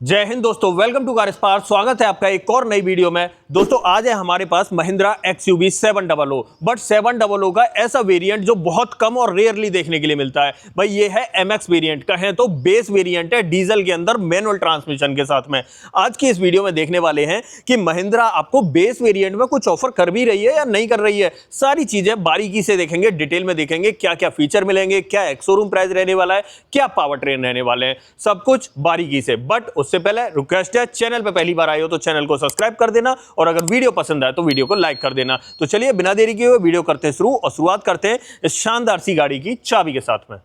जय हिंद दोस्तों, welcome to car spark. स्वागत है आपका एक और नई वीडियो में। दोस्तों आज है हमारे पास महिंद्रा XUV 700 बट 700 का ऐसा वेरिएंट जो बहुत कम और रेयरली देखने के लिए मिलता है। भाई ये है MX वेरिएंट, कहें तो बेस वेरिएंट है डीजल के अंदर मैनुअल ट्रांसमिशन के साथ में। आज की इस वीडियो में देखने वाले हैं कि महिंद्रा आपको बेस वेरिएंट में कुछ ऑफर कर भी रही है या नहीं कर रही है। सारी चीजें बारीकी से देखेंगे, डिटेल में देखेंगे, क्या क्या फीचर मिलेंगे, क्या एक्स-शोरूम प्राइस रहने वाला है, क्या पावर ट्रेन रहने वाले हैं, सब कुछ बारीकी से। बट उससे पहले रिक्वेस्ट है, चैनल पे पहली बार आए हो तो चैनल को सब्सक्राइब कर देना और अगर वीडियो पसंद आए तो वीडियो को लाइक कर देना। तो चलिए बिना देरी किए हुए वीडियो करते हैं शुरू और शुरुआत करते हैं इस शानदार सी गाड़ी की चाबी के साथ में।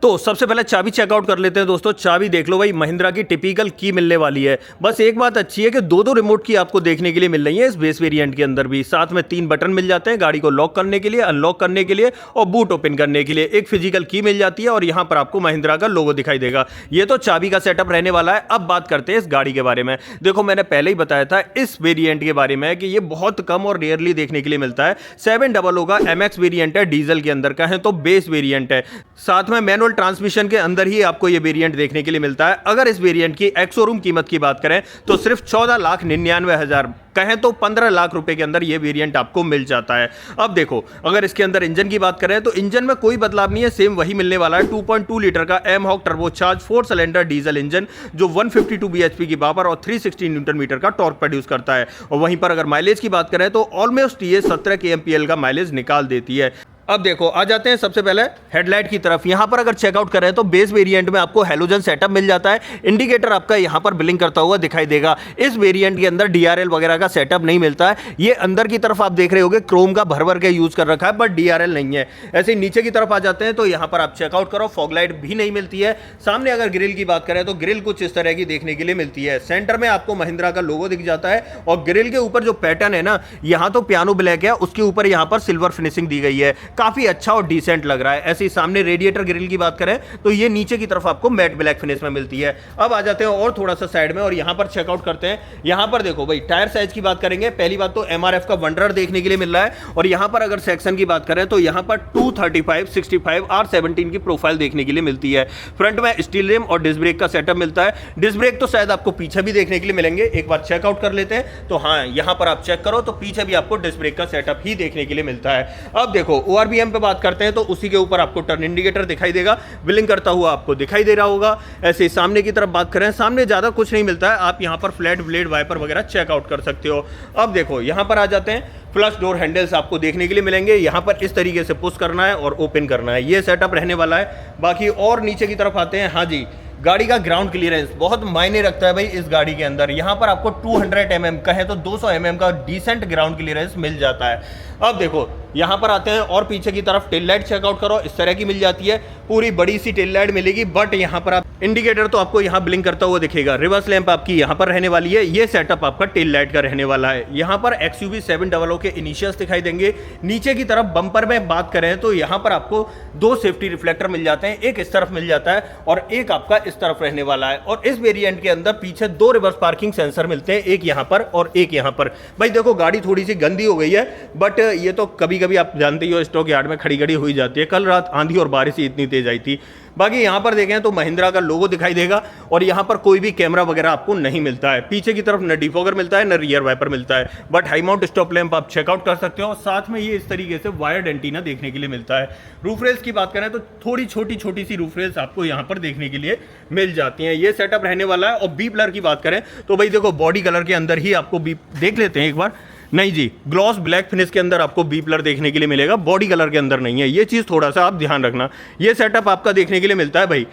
तो सबसे पहले चाबी चेकआउट कर लेते हैं दोस्तों। चाबी देख लो भाई, महिंद्रा की टिपिकल की मिलने वाली है। बस एक बात अच्छी है कि दो रिमोट की आपको देखने के लिए मिल रही है इस बेस वेरिएंट के अंदर भी। साथ में 3 बटन मिल जाते हैं गाड़ी को लॉक करने के लिए, अनलॉक करने के लिए और बूट ओपन करने के लिए। एक फिजिकल की मिल जाती है और यहाँ पर आपको महिंद्रा का लोगो दिखाई देगा। ये तो चाबी का सेटअप रहने वाला है। अब बात करते हैं इस गाड़ी के बारे में। देखो मैंने पहले ही बताया था इस वेरिएंट के बारे में कि ये बहुत कम और रेयरली देखने के लिए मिलता है। 700 का MX वेरिएंट है, डीजल के अंदर का है तो बेस वेरिएंट है। साथ में मैनुअल ट्रांसमिशन के अंदर ही आपको ये वेरिएंट देखने के लिए मिलता है। अगर इस वेरिएंट की एक्स-शोरूम कीमत की बात करें तो सिर्फ 14,99,000 कहें तो 15 लाख रुपए के अंदर ये वेरिएंट आपको मिल जाता है। अब देखो अगर इसके अंदर इंजन की बात करें तो इंजन में कोई बदलाव नहीं है, सेम वही मिलने वाला है। 2.2 लीटर का mHawk turbocharge 4 cylinder diesel engine जो 152 bhp की पावर और 360 न्यूटन मीटर का टॉर्क प्रोड्यूस करता है। और वहीं पर अगर माइलेज की बात करें तो ऑलमोस्ट ये 17 kmpl का माइलेज निकाल देती है। अब देखो आ जाते हैं सबसे पहले हेडलाइट की तरफ। यहां पर अगर चेकआउट करें तो बेस वेरिएंट में आपको हैलोजन सेटअप मिल जाता है। इंडिकेटर आपका यहां पर ब्लिंक करता हुआ दिखाई देगा। इस वेरिएंट के अंदर DRL वगैरह का सेटअप नहीं मिलता है। ये अंदर की तरफ आप देख रहे होंगे क्रोम का भर के यूज कर रखा है बट DRL नहीं है। ऐसे नीचे की तरफ आ जाते हैं तो यहां पर आप चेकआउट करो, फॉग लाइट भी नहीं मिलती है। सामने अगर ग्रिल की बात करें तो ग्रिल कुछ इस तरह की देखने के लिए मिलती है। सेंटर में आपको महिंद्रा का लोगो दिख जाता है और ग्रिल के ऊपर जो पैटर्न है ना, यहां तो पियानो ब्लैक है, उसके ऊपर यहां पर सिल्वर फिनिशिंग दी गई है। काफी अच्छा और डिसेंट लग रहा है। ऐसे ही सामने रेडिएटर ग्रिल की बात करें तो ये नीचे की तरफ आपको मैट ब्लैक फिनिश में मिलती है। अब आ जाते हैं और थोड़ा सा साइड में और यहां पर चेकआउट करते हैं। यहां पर देखो भाई टायर साइज की बात करेंगे। पहली बात तो MRF का वंडरर देखने के लिए मिल रहा है और यहां पर अगर सेक्शन की बात करें तो यहां पर 235, 65 R17 की प्रोफाइल देखने के लिए मिलती है। फ्रंट में स्टील रिम और डिस्क ब्रेक का सेटअप मिलता है। डिस्क ब्रेक तो शायद आपको पीछे भी देखने के लिए मिलेंगे। एक बार चेकआउट कर लेते हैं तो हाँ, यहां पर आप चेक करो तो पीछे भी आपको डिस्क ब्रेक का सेटअप ही देखने के लिए मिलता है। अब देखो ORVM पे बात करते हैं तो उसी के ऊपर आपको टर्न इंडिकेटर दिखाई देगा, ब्लिंक करता हुआ आपको दिखाई दे रहा होगा। ऐसे सामने की तरफ बात करें, सामने ज्यादा कुछ नहीं मिलता है। आप यहां पर फ्लैट ब्लेड वाइपर वगैरह चेकआउट कर सकते हो। अब देखो यहां पर आ जाते हैं, फ्लश डोर हैंडल्स आपको देखने के लिए मिलेंगे। यहां पर इस तरीके से पुश करना है और ओपन करना है, ये सेटअप रहने वाला है। बाकी और नीचे की तरफ आते हैं। हाँ जी, गाड़ी का ग्राउंड क्लियरेंस बहुत मायने रखता है भाई इस गाड़ी के अंदर। यहां पर आपको 200 mm कहे तो 200 mm का डिसेंट ग्राउंड क्लियरेंस मिल जाता है। अब देखो यहां पर आते हैं और पीछे की तरफ टेल लाइट चेकआउट करो, इस तरह की मिल जाती है। पूरी बड़ी सी टेल लाइट मिलेगी बट यहां पर आप इंडिकेटर तो आपको यहां ब्लिंक करता हुआ दिखेगा। रिवर्स लैंप आपकी यहां पर रहने वाली है। ये सेटअप आपका टेल लाइट का रहने वाला है। यहां पर XUV 700 के इनिशियल्स दिखाई देंगे। नीचे की तरफ बम्पर में बात करें तो यहां पर आपको 2 सेफ्टी रिफ्लेक्टर मिल जाते हैं। एक इस तरफ मिल जाता है और एक आपका इस तरफ रहने वाला है। और इस वेरिएंट के अंदर पीछे 2 रिवर्स पार्किंग सेंसर मिलते हैं, एक यहां पर और एक यहां पर। भाई देखो गाड़ी थोड़ी सी गंदी हो गई है बट ये तो कभी कभी आप जानते ही हो स्टॉक यार्ड में खड़ी खड़ी हुई जाती है। कल रात आंधी और बारिश ही इतनी तेज आई थी। बाकी यहां पर देखें तो महिंद्रा का लोगो दिखाई देगा और यहां पर कोई भी कैमरा वगैरह आपको नहीं मिलता है। पीछे की तरफ न डिफॉगर मिलता है न रियर वाइपर मिलता है but high mount stop lamp आप चेकआउट कर सकते हो। साथ में ये इस तरीके से वायर्ड एंटीना देखने के लिए मिलता है। रूफ रेल्स की बात करें तो थोड़ी छोटी सी रूफ रेल्स आपको यहां पर देखने के लिए मिल जाती हैं। ये सेटअप रहने वाला है। और बी कलर की बात करें तो भाई देखो बॉडी कलर के अंदर ही आपको बी देख लेते हैं एक बार। नहीं जी, ग्लॉस ब्लैक फिनिश के अंदर आपको बी कलर देखने के लिए मिलेगा, बॉडी कलर के अंदर नहीं है। ये चीज़ थोड़ा सा आप ध्यान रखना। ये सेटअप आपका देखने के लिए मिलता है भाई।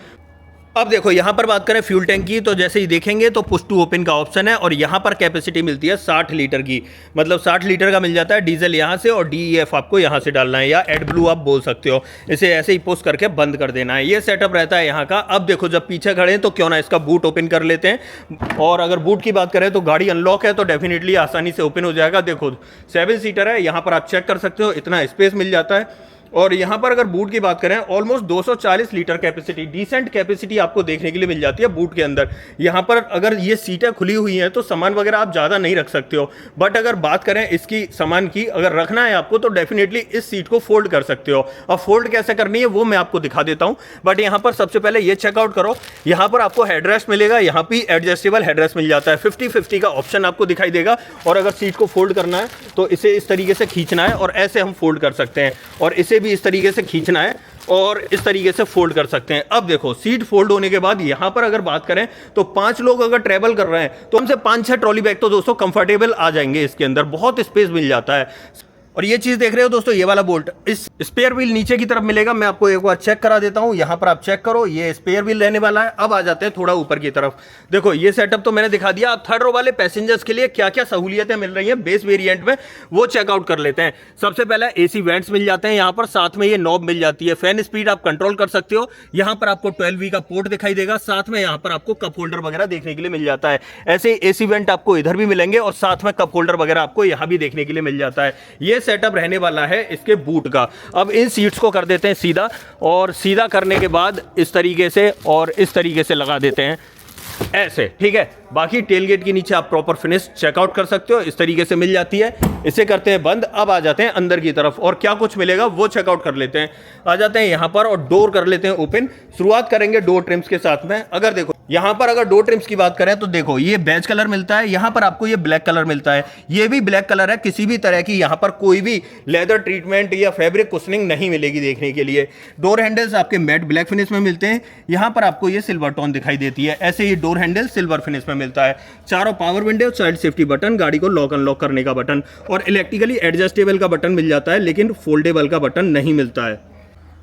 अब देखो यहां पर बात करें फ्यूल टैंक की तो जैसे ही देखेंगे तो पुश टू ओपन का ऑप्शन है और यहां पर कैपेसिटी मिलती है 60 लीटर की, मतलब 60 लीटर का मिल जाता है। डीजल यहां से और DEF आपको यहां से डालना है या एडब्लू आप बोल सकते हो। इसे ऐसे ही पुश करके बंद कर देना है। ये सेटअप रहता है यहाँ का। अब देखो जब पीछे खड़े हैं तो क्यों ना इसका बूट ओपन कर लेते हैं। और अगर बूट की बात करें तो गाड़ी अनलॉक है तो डेफिनेटली आसानी से ओपन हो जाएगा। देखो 7 सीटर है, यहाँ पर आप चेक कर सकते हो, इतना स्पेस मिल जाता है। और यहाँ पर अगर बूट की बात करें, almost 240 litre capacity, decent capacity आपको देखने के लिए मिल जाती है बूट के अंदर। यहाँ पर अगर ये सीटें खुली हुई हैं तो सामान वगैरह आप ज़्यादा नहीं रख सकते हो, बट अगर बात करें इसकी सामान की, अगर रखना है आपको तो डेफिनेटली इस सीट को फोल्ड कर सकते हो। अब फोल्ड कैसे करनी है वो मैं आपको दिखा देता हूँ, बट यहाँ पर सबसे पहले ये चेकआउट करो। यहाँ पर आपको हेडरेस्ट मिलेगा, यहाँ पे एडजस्टेबल हेडरेस्ट मिल जाता है, 50-50 का ऑप्शन आपको दिखाई देगा। और अगर सीट को फोल्ड करना है तो इसे इस तरीके से खींचना है और ऐसे हम फोल्ड कर सकते हैं, और इसे भी इस तरीके से खींचना है और इस तरीके से फोल्ड कर सकते हैं। अब देखो सीट फोल्ड होने के बाद यहाँ पर अगर बात करें तो 5 लोग अगर ट्रैवल कर रहे हैं तो हमसे 5-6 ट्रॉली बैग तो दोस्तों कंफर्टेबल आ जाएंगे, इसके अंदर बहुत स्पेस मिल जाता है। और ये चीज देख रहे हो दोस्तों, ये वाला बोल्ट, इस स्पेयर व्हील नीचे की तरफ मिलेगा। मैं आपको एक बार चेक करा देता हूं, यहां पर आप चेक करो, ये स्पेयर व्हील रहने वाला है। अब आ जाते हैं थोड़ा ऊपर की तरफ। देखो ये सेटअप तो मैंने दिखा दिया। अब थर्ड रो वाले पैसेंजर्स के लिए क्या क्या सहूलियतें मिल रही हैं बेस वेरिएंट में, वो चेकआउट कर लेते हैं। सबसे पहले एसी वेंट्स मिल जाते हैं यहाँ पर, साथ में ये नॉब मिल जाती है, फैन स्पीड आप कंट्रोल कर सकते हो। यहाँ पर आपको 12V का पोर्ट दिखाई देगा, साथ में यहाँ पर आपको कप होल्डर वगैरह देखने के लिए मिल जाता है। ऐसे एसी वेंट आपको इधर भी मिलेंगे और साथ में कप होल्डर वगैरह आपको यहाँ भी देखने के लिए मिल जाता है। ये सेटअप रहने वाला है इसके बूट का। अब इन सीट्स को कर देते हैं सीधा, और सीधा करने के बाद इस तरीके से और इस तरीके से लगा देते हैं ऐसे, ठीक है। बाकी टेलगेट के नीचे आप प्रॉपर फिनिश चेकआउट कर सकते हो, इस तरीके से मिल जाती है। इसे करते हैं बंद। अब आ जाते हैं अंदर की तरफ और क्या कुछ मिलेगा वो चेकआउट कर लेते हैं। आ जाते हैं यहाँ पर और डोर कर लेते हैं ओपन। शुरुआत करेंगे डोर ट्रिम्स के साथ में। अगर देखो यहाँ पर अगर डोर ट्रिम्स की बात करें तो देखो ये बेज कलर मिलता है, यहाँ पर आपको ये ब्लैक कलर मिलता है, ये भी ब्लैक कलर है। किसी भी तरह की यहाँ पर कोई भी लेदर ट्रीटमेंट या फैब्रिक कुशनिंग नहीं मिलेगी देखने के लिए। डोर हैंडल्स आपके मैट ब्लैक फिनिश में मिलते हैं, यहाँ पर आपको ये सिल्वर टोन दिखाई देती है। ऐसे ये डोर हैंडल सिल्वर फिनिश में मिलता है। चारों power window, child safety button, गाड़ी को लॉक अनलॉक करने का बटन और इलेक्ट्रिकली एडजस्टेबल का बटन मिल जाता है, लेकिन फोल्डेबल का बटन नहीं मिलता है।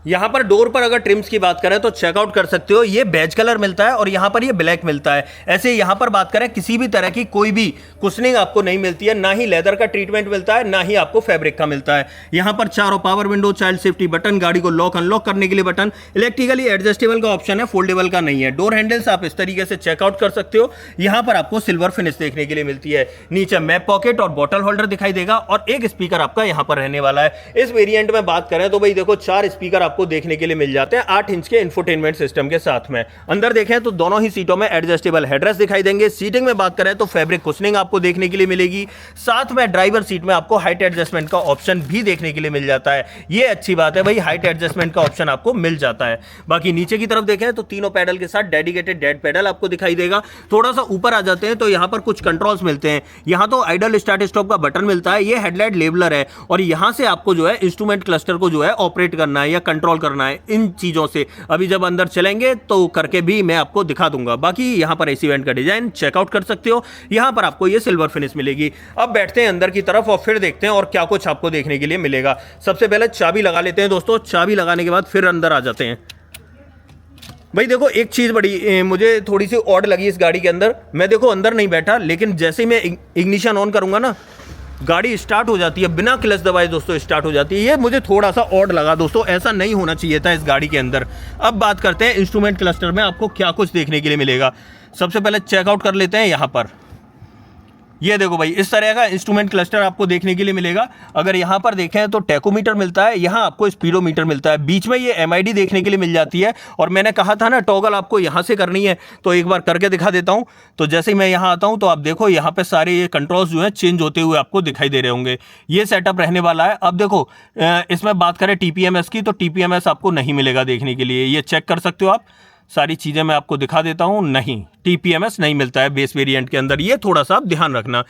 यहाँ पर डोर पर अगर ट्रिम्स की बात करें तो चेकआउट कर सकते हो, ये बेज कलर मिलता है और यहाँ पर ये ब्लैक मिलता है। ऐसे यहाँ पर बात करें किसी भी तरह की कोई भी कुशनिंग आपको नहीं मिलती है, ना ही लेदर का ट्रीटमेंट मिलता है, ना ही आपको फैब्रिक का मिलता है। यहाँ पर चारों power window, child safety button, गाड़ी को लॉक अनलॉक करने के लिए बटन, इलेक्ट्रिकली एडजस्टेबल का ऑप्शन है, फोल्डेबल का नहीं है। डोर हैंडल्स आप इस तरीके से चेकआउट कर सकते हो। यहाँ पर आपको सिल्वर फिनिश देखने के लिए मिलती है। नीचे मैप पॉकेट और बॉटल होल्डर दिखाई देगा और एक स्पीकर आपका यहाँ पर रहने वाला है। इस वेरिएंट में बात करें तो भाई देखो 4 स्पीकर आपको देखने के लिए जाते हैं 8 इंच के इंफोटेनमेंट सिस्टम के साथ में। अंदर देखें तो दोनों ही सीटों में एडजस्टेबल हेडरेस्ट दिखाई देंगे। सीटिंग में बात करें तो फैब्रिक कुशनिंग आपको देखने के लिए मिलेगी। साथ में ड्राइवर सीट में आपको हाइट एडजस्टमेंट का ऑप्शन भी देखने के लिए मिल जाता है। ये अच्छी बात है भाई, हाइट एडजस्टमेंट का ऑप्शन आपको मिल जाता है। बाकी नीचे की तरफ देखें तो तीनों पैडल के साथ डेडिकेटेड डेड पैडल आपको दिखाई देगा। थोड़ा सा ऊपर आ जाते हैं तो यहां पर कुछ कंट्रोल्स मिलते हैं। यहां तो आइडल स्टार्ट स्टॉप का बटन मिलता है, ये हेडलाइट लेबलर है और यहां से आपको जो है इंस्ट्रूमेंट क्लस्टर को जो है ऑपरेट करना है या कंट्रोल करना है। इन चीजों से अभी जब अंदर चलेंगे तो करके भी मैं आपको दिखा दूंगा। बाकी यहां पर एसी वेंट का डिजाइन चेकआउट कर सकते हो, यहां पर आपको ये सिल्वर फिनिश मिलेगी। अब बैठते हैं अंदर की तरफ और फिर देखते हैं और क्या कुछ आपको देखने के लिए मिलेगा। सबसे पहले चाबी लगा लेते हैं दोस्तों, चाबी लगाने के बाद फिर अंदर आ जाते हैं। भाई देखो एक चीज़ बड़ी मुझे थोड़ी सी ऑड लगी इस गाड़ी के अंदर। मैं देखो अंदर नहीं बैठा, लेकिन जैसे ही मैं इग्निशन ऑन करूंगा ना, गाड़ी स्टार्ट हो जाती है, बिना क्लच दबाए दोस्तों स्टार्ट हो जाती है। ये मुझे थोड़ा सा ऑड लगा दोस्तों, ऐसा नहीं होना चाहिए था इस गाड़ी के अंदर। अब बात करते हैं इंस्ट्रूमेंट क्लस्टर में आपको क्या कुछ देखने के लिए मिलेगा। सबसे पहले चेकआउट कर लेते हैं यहाँ पर। ये देखो भाई इस तरह का इंस्ट्रूमेंट क्लस्टर आपको देखने के लिए मिलेगा। अगर यहाँ पर देखें तो टैकोमीटर मिलता है, यहाँ आपको स्पीडोमीटर मिलता है, बीच में ये MID देखने के लिए मिल जाती है। और मैंने कहा था ना टॉगल आपको यहाँ से करनी है, तो एक बार करके दिखा देता हूँ। तो जैसे ही मैं यहाँ आता हूँ तो आप देखो यहाँ पे सारे ये कंट्रोल्स जो है चेंज होते हुए आपको दिखाई दे रहे होंगे। ये सेटअप रहने वाला है। अब देखो इसमें बात करें TPMS की, तो TPMS आपको नहीं मिलेगा देखने के लिए, ये चेक कर सकते हो आप। सारी चीज़ें मैं आपको दिखा देता हूँ, नहीं TPMS नहीं मिलता है बेस वेरिएंट के अंदर, ये थोड़ा सा आप ध्यान रखना।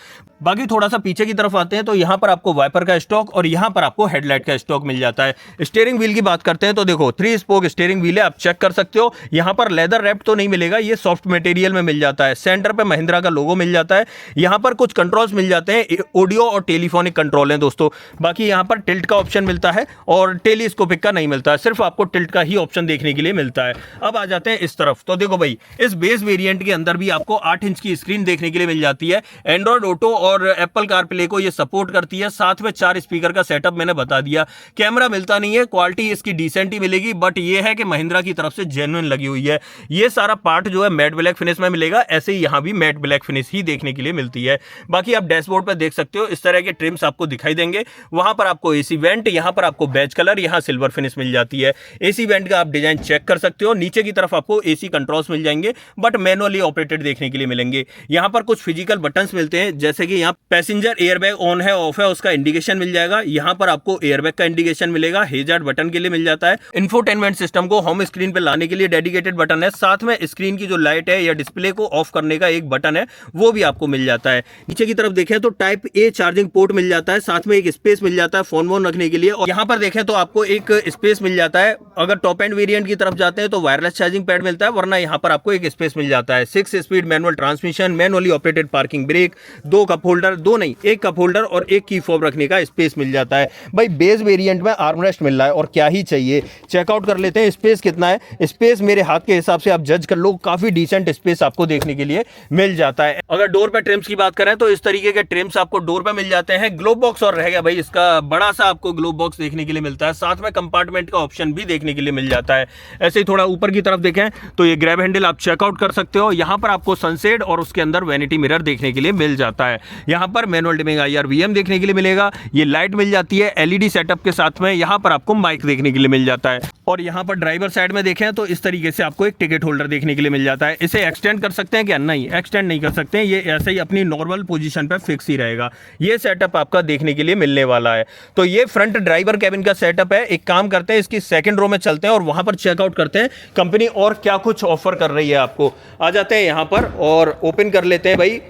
बाकी थोड़ा सा पीछे की तरफ आते हैं तो यहाँ पर आपको वाइपर का स्टॉक और यहाँ पर आपको हेडलाइट का स्टॉक मिल जाता है। स्टीयरिंग व्हील की बात करते हैं तो देखो 3 स्पोक स्टीयरिंग व्हील है, आप चेक कर सकते हो। यहाँ पर लेदर रैप तो नहीं मिलेगा, ये सॉफ्ट मटेरियल में मिल जाता है। सेंटर पे महिंद्रा का लोगो मिल जाता है। यहाँ पर कुछ कंट्रोल्स मिल जाते हैं, ऑडियो और टेलीफोनिक कंट्रोल हैं दोस्तों। बाकी यहाँ पर टिल्ट का ऑप्शन मिलता है और टेलीस्कोपिक का नहीं मिलता है, सिर्फ आपको टिल्ट का ही ऑप्शन देखने के लिए मिलता है। अब आ जाते हैं इस तरफ, तो देखो भाई इस बेस वेरिएंट के अंदर भी आपको 8 इंच की स्क्रीन देखने के लिए मिल जाती है। एंड्रॉइड ऑटो और और एप्पल कारप्ले को ये सपोर्ट करती है। साथ में 4 स्पीकर का सेटअप मैंने बता दिया। कैमरा मिलता नहीं है, क्वालिटी इसकी डिसेंट ही मिलेगी, बट ये है कि महिंद्रा की तरफ से जेन्युइन लगी हुई है। ये सारा पार्ट जो है मैट ब्लैक फिनिश में मिलेगा, ऐसे ही यहाँ भी मैट ब्लैक फिनिश ही देखने के लिए मिलती है। बाकी आप डैशबोर्ड पर देख सकते हो इस तरह के ट्रिम्स आपको दिखाई देंगे। वहां पर आपको एसी वेंट, यहाँ पर आपको बैज कलर, यहाँ सिल्वर फिनिश मिल जाती है। एसी वेंट का आप डिजाइन चेक कर सकते हो। नीचे की तरफ आपको एसी कंट्रोल्स मिल जाएंगे, बट मैनुअली ऑपरेटेड देखने के लिए मिलेंगे। यहाँ पर कुछ फिजिकल बटन्स मिलते हैं, जैसे कि यहाँ पैसेंजर एयरबैग ऑन है ऑफ है उसका इंडिकेशन मिल जाएगा। यहाँ पर आपको एयरबैग का इंडिकेशन मिलेगा, हेजार्ड बटन के लिए मिल जाता है। इंफोटेनमेंट सिस्टम को होम स्क्रीन पे लाने के लिए डेडिकेटेड बटन है। साथ में स्क्रीन की जो लाइट है या डिस्प्ले को ऑफ करने का एक बटन है, वो भी आपको मिल जाता है। नीचे की तरफ देखें तो टाइप ए चार्जिंग पोर्ट मिल जाता है, साथ में एक स्पेस मिल जाता है फोन वोन रखने के लिए। और यहाँ पर देखें तो आपको एक स्पेस मिल जाता है। अगर टॉप एंड वेरिएंट की तरफ जाते हैं तो वायरलेस चार्जिंग पैड मिलता है, वरना यहाँ पर आपको एक स्पेस मिल जाता है। 6 speed manual transmission, manually operated parking brake, 2 cup holder, 2 नहीं 1 कप होल्डर और 1 की फॉब रखने का स्पेस मिल जाता है। भाई बेस वेरिएंट में आर्मरेस्ट मिल रहा है और क्या ही चाहिए। चेकआउट कर लेते हैं स्पेस कितना है। स्पेस मेरे हाथ के हिसाब से आप जज कर लो, काफी डिसेंट स्पेस आपको देखने के लिए मिल जाता है। अगर डोर पे ट्रिम्स की बात करें तो इस तरीके के ट्रिम्स आपको डोर पे मिल जाते हैं। ग्लोब बॉक्स और रह गया भाई इसका बड़ा सा आपको ग्लोब बॉक्स देखने के लिए मिलता है। साथ में कंपार्टमेंट का ऑप्शन भी देखने के लिए मिल जाता है। ऐसे ही थोड़ा ऊपर की तरफ देखें तो ये ग्रैब हैंडल आप चेकआउट कर सकते हो। यहाँ पर आपको सनसेट और उसके अंदर वैनिटी मिरर देखने के लिए मिल जाता है। यहाँ पर मैनुअल डिमिंग IR VM देखने के लिए मिलेगा। ये लाइट मिल जाती है LED सेटअप के साथ में। यहाँ पर आपको माइक देखने के लिए मिल जाता है। और यहाँ पर ड्राइवर साइड में देखें तो इस तरीके से आपको एक टिकट होल्डर देखने के लिए मिल जाता है। इसे एक्सटेंड कर सकते हैं क्या? नहीं, एक्सटेंड नहीं कर सकते हैं। ये ऐसे ही अपनी नॉर्मल पोजीशन पर फिक्स ही रहेगा। ये सेटअप आपका देखने के लिए मिलने वाला है। तो ये फ्रंट ड्राइवर कैबिन का सेटअप है। एक काम करते हैं, इसकी सेकंड रो में चलते हैं और वहां पर चेकआउट करते हैं कंपनी और क्या कुछ ऑफर कर रही है आपको। आ जाते हैं यहाँ पर और ओपन कर लेते हैं भाई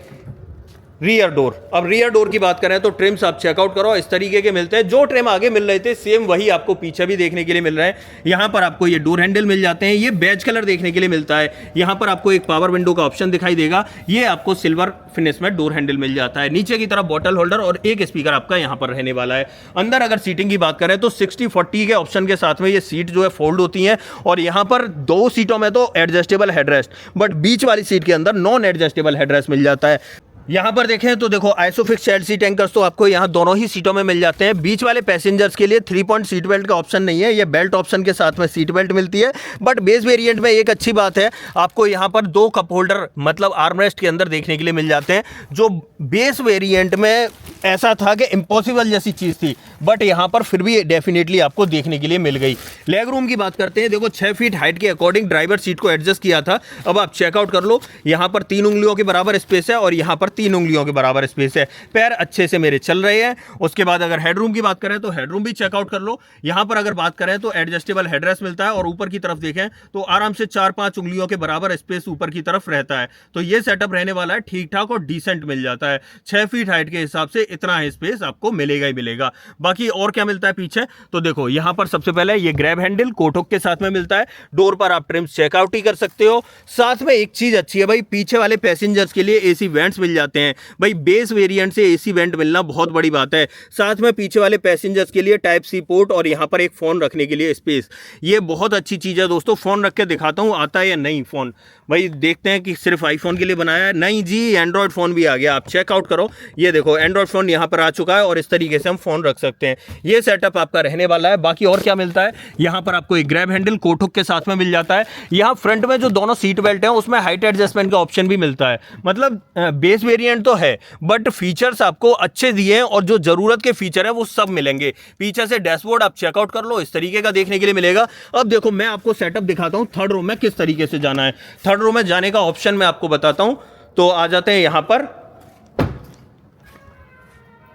रियर डोर। अब रियर डोर की बात करें तो ट्रिम्स आप चेकआउट करो, इस तरीके के मिलते हैं। जो ट्रिम आगे मिल रहे थे सेम वही आपको पीछे भी देखने के लिए मिल रहा है। यहाँ पर आपको ये डोर हैंडल मिल जाते हैं। ये बैज कलर देखने के लिए मिलता है। यहाँ पर आपको एक पावर विंडो का ऑप्शन दिखाई देगा। ये आपको सिल्वर फिनिश में डोर हैंडल मिल जाता है। नीचे की तरफ बॉटल होल्डर और एक स्पीकर आपका यहाँ पर रहने वाला है। अंदर अगर सीटिंग की बात करें तो 60-40 के ऑप्शन के साथ में ये सीट जो है फोल्ड होती है। और यहाँ पर 2 सीटों में तो एडजस्टेबल हेडरेस्ट, बट बीच वाली सीट के अंदर नॉन एडजस्टेबल हेडरेस्ट मिल जाता है। यहाँ पर देखें तो देखो आइसोफिक्स चाइल्ड सीट एंकर्स तो आपको यहाँ दोनों ही सीटों में मिल जाते हैं। बीच वाले पैसेंजर्स के लिए 3 पॉइंट सीट बेल्ट का ऑप्शन नहीं है, ये बेल्ट ऑप्शन के साथ में सीट बेल्ट मिलती है। बट बेस वेरिएंट में एक अच्छी बात है, आपको यहाँ पर 2 कप होल्डर मतलब आर्मरेस्ट के अंदर देखने के लिए मिल जाते हैं। जो बेस वेरिएंट में ऐसा था कि इम्पॉसिबल जैसी चीज़ थी, बट यहाँ पर फिर भी डेफिनेटली आपको देखने के लिए मिल गई। लेग रूम की बात करते हैं, देखो 6 फीट हाइट के अकॉर्डिंग ड्राइवर सीट को एडजस्ट किया था। अब आप चेकआउट कर लो, यहाँ पर 3 उंगलियों के बराबर स्पेस है और यहाँ पर 3 उंगलियों के बराबर स्पेस है। पैर अच्छे से मेरे चल रहे हैं। उसके बाद अगर हेडरूम की बात करें तो हेडरूम भी चेकआउट कर लो। यहाँ पर अगर बात करें तो एडजस्टेबल हेडरेस्ट मिलता है और ऊपर की तरफ देखें तो आराम से 4-5 उंगलियों के बराबर स्पेस ऊपर की तरफ रहता है। तो ये सेटअप रहने वाला है, ठीक ठाक और डिसेंट मिल जाता है। 6 फीट हाइट के हिसाब से इतना स्पेस आपको मिलेगा ही मिलेगा। बाकी और क्या मिलता है पीछे तो देखो, यहाँ पर सबसे पहले ये ग्रैब हैंडल कोटक के साथ में मिलता है। डोर पर आप ट्रिम्स चेकआउट ही कर सकते हो। साथ में एक चीज अच्छी है भाई, पीछे वाले पैसेंजर्स के लिए एसी वेंट्स मिल जाते हैं। भाई बेस वेरिएंट से एसी वेंट मिलना बहुत बड़ी बात है। साथ में पीछे वाले पैसेंजर्स के लिए टाइप सी पोर्ट और यहाँ पर एक फोन रखने के लिए स्पेस। ये बहुत अच्छी चीज है दोस्तों। फोन रख के दिखाता हूँ आता है या नहीं फोन। भाई देखते हैं कि सिर्फ आईफोन के लिए बनाया है, नहीं जी एंड्रॉयड फोन भी आ गया। आप चेकआउट करो, ये देखो एंड्रॉयड फोन यहाँ पर आ चुका है और इस तरीके से हम फोन रख सकते हैं। ये सेटअप आपका रहने वाला है। बाकी और क्या मिलता है, यहाँ पर आपको एक ग्रैब हैंडल कोटक के साथ में मिल जाता है। यहाँ फ्रंट में जो दोनों सीट बेल्ट है उसमें हाइट एडजस्टमेंट का ऑप्शन भी मिलता है। मतलब बेस वेरिएंट तो है बट फीचर्स आपको अच्छे दिए हैं और जो जरूरत के फीचर है वो सब मिलेंगे। पीछे से डैशबोर्ड आप चेकआउट कर लो, इस तरीके का देखने के लिए मिलेगा। अब देखो मैं आपको सेटअप दिखाता हूँ थर्ड रो में किस तरीके से जाना है। थर्ड रो में जाने का ऑप्शन मैं आपको बताता हूं। तो आ जाते हैं यहां पर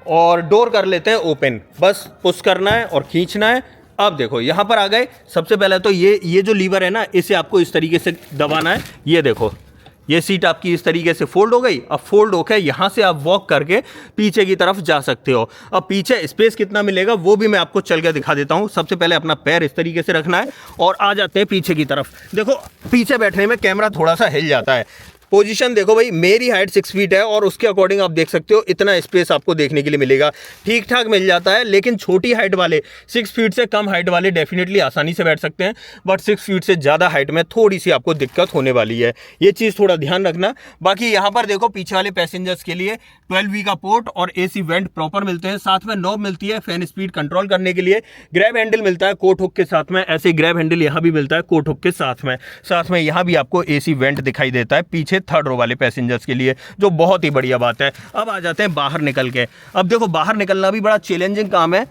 और डोर कर लेते हैं ओपन। बस पुश करना है और खींचना है। अब देखो यहां पर आ गए। सबसे पहले तो ये जो लीवर है ना, इसे आपको इस तरीके से दबाना है। ये देखो ये सीट आपकी इस तरीके से फोल्ड हो गई। अब फोल्ड होकर यहाँ से आप वॉक करके पीछे की तरफ जा सकते हो। अब पीछे स्पेस कितना मिलेगा वो भी मैं आपको चल के दिखा देता हूँ। सबसे पहले अपना पैर इस तरीके से रखना है और आ जाते हैं पीछे की तरफ। देखो पीछे बैठने में कैमरा थोड़ा सा हिल जाता है। पोजीशन देखो भाई, मेरी हाइट 6 फीट है और उसके अकॉर्डिंग आप देख सकते हो इतना स्पेस आपको देखने के लिए मिलेगा, ठीक ठाक मिल जाता है। लेकिन छोटी हाइट वाले, 6 फीट से कम हाइट वाले डेफिनेटली आसानी से बैठ सकते हैं, बट 6 फीट से ज़्यादा हाइट में थोड़ी सी आपको दिक्कत होने वाली है, ये चीज़ थोड़ा ध्यान रखना। बाकी यहाँ पर देखो पीछे वाले पैसेंजर्स के लिए 12V का पोर्ट और AC वेंट प्रॉपर मिलते हैं, साथ में नॉब मिलती है फैन स्पीड कंट्रोल करने के लिए, ग्रैब हैंडल मिलता है कोट हुक के साथ में, ऐसे ग्रैब हैंडल यहाँ भी मिलता है कोट हुक के साथ में यहाँ भी आपको AC वेंट दिखाई देता है पीछे थर्ड रो वाले पैसेंजर्स के लिए, जो बहुत ही बढ़िया बात है। अब आ जाते हैं बाहर निकल के। अब देखो बाहर निकलना भी बड़ा चैलेंजिंग काम है।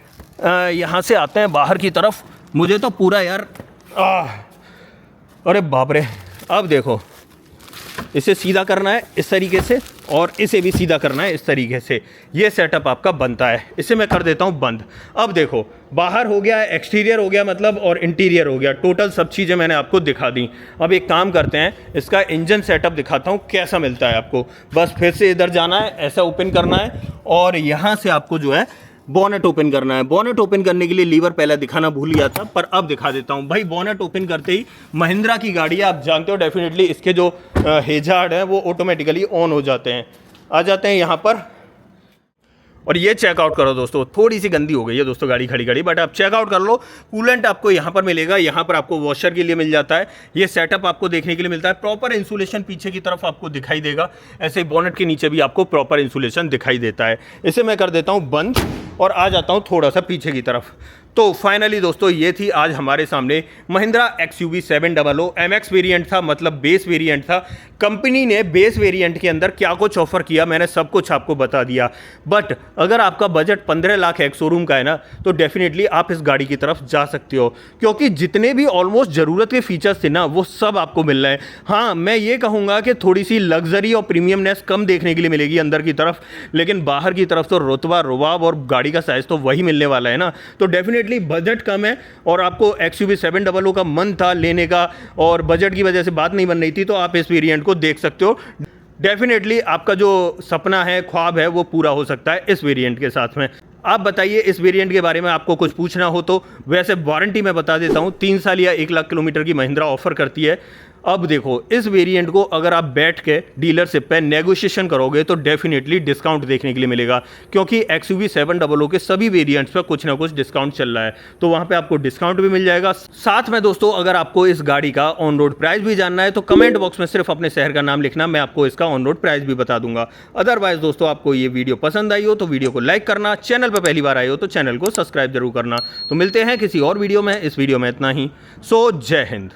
यहाँ से आते हैं बाहर की तरफ, मुझे तो पूरा यार अरे बाप रे। अब देखो इसे सीधा करना है इस तरीके से और इसे भी सीधा करना है इस तरीके से, ये सेटअप आपका बनता है। इसे मैं कर देता हूँ बंद। अब देखो बाहर हो गया, एक्सटीरियर हो गया मतलब, और इंटीरियर हो गया, टोटल सब चीज़ें मैंने आपको दिखा दी। अब एक काम करते हैं, इसका इंजन सेटअप दिखाता हूँ कैसा मिलता है आपको। बस फिर से इधर जाना है, ऐसा ओपन करना है और यहाँ से आपको जो है बॉनेट ओपन करना है। बॉनेट ओपन करने के लिए लीवर पहले दिखाना भूल गया था, पर अब दिखा देता हूं भाई। बॉनेट ओपन करते ही महिंद्रा की गाड़ी है, आप जानते हो डेफिनेटली इसके जो हेजार्ड है वो ऑटोमेटिकली ऑन हो जाते हैं। आ जाते हैं यहाँ पर और ये चेकआउट करो दोस्तों, थोड़ी सी गंदी हो गई है दोस्तों गाड़ी खड़ी, बट आप चेकआउट कर लो। कूलेंट आपको यहाँ पर मिलेगा, यहाँ पर आपको वॉशर के लिए मिल जाता है, ये सेटअप आपको देखने के लिए मिलता है। प्रॉपर इंसुलेशन पीछे की तरफ आपको दिखाई देगा, ऐसे ही बॉनेट के नीचे भी आपको प्रॉपर इंसुलेशन दिखाई देता है। इसे मैं कर देता हूँ बंद और आ जाता हूँ थोड़ा सा पीछे की तरफ। तो फाइनली दोस्तों ये थी आज हमारे सामने महिंद्रा XUV 700 MX वेरिएंट था, मतलब बेस वेरिएंट था। कंपनी ने बेस वेरिएंट के अंदर क्या कुछ ऑफर किया मैंने सब कुछ आपको बता दिया। बट अगर आपका बजट 15 लाख एक्स शोरूम का है ना, तो डेफिनेटली आप इस गाड़ी की तरफ जा सकते हो, क्योंकि जितने भी ऑलमोस्ट ज़रूरत के फीचर्स थे ना वो सब आपको मिल रहे हैं। हाँ, मैं ये कहूँगा कि थोड़ी सी लग्जरी और प्रीमियमनेस कम देखने के लिए मिलेगी अंदर की तरफ, लेकिन बाहर की तरफ तो रुतबा रुबाब और गाड़ी का साइज़ तो वही मिलने वाला है ना। तो डेफिनेटली बजट कम है और आपको XUV 700 का मन था लेने का और बजट की वजह से बात नहीं बन रही थी, तो आप इस वेरिएंट को देख सकते हो। डेफिनेटली आपका जो सपना है, ख्वाब है, वो पूरा हो सकता है इस वेरिएंट के साथ में। आप बताइए इस वेरिएंट के बारे में आपको कुछ पूछना हो तो। वैसे वारंटी मैं बता देता हूँ, 3 साल या 1 लाख किलोमीटर की महिंद्रा ऑफर करती है। अब देखो इस वेरिएंट को अगर आप बैठ के डीलरशिप पे नेगोशिएशन करोगे तो डेफिनेटली डिस्काउंट देखने के लिए मिलेगा, क्योंकि XUV 700 के सभी वेरिएंट्स पे कुछ ना कुछ डिस्काउंट चल रहा है, तो वहां पे आपको डिस्काउंट भी मिल जाएगा। साथ में दोस्तों अगर आपको इस गाड़ी का ऑन रोड प्राइस भी जानना है तो कमेंट बॉक्स में सिर्फ अपने शहर का नाम लिखना, मैं आपको इसका ऑन रोड प्राइस भी बता दूंगा। अदरवाइज दोस्तों आपको ये वीडियो पसंद आई हो तो वीडियो को लाइक करना, चैनल पर पहली बार आए हो तो चैनल को सब्सक्राइब जरूर करना। तो मिलते हैं किसी और वीडियो में, इस वीडियो में इतना ही। सो जय हिंद।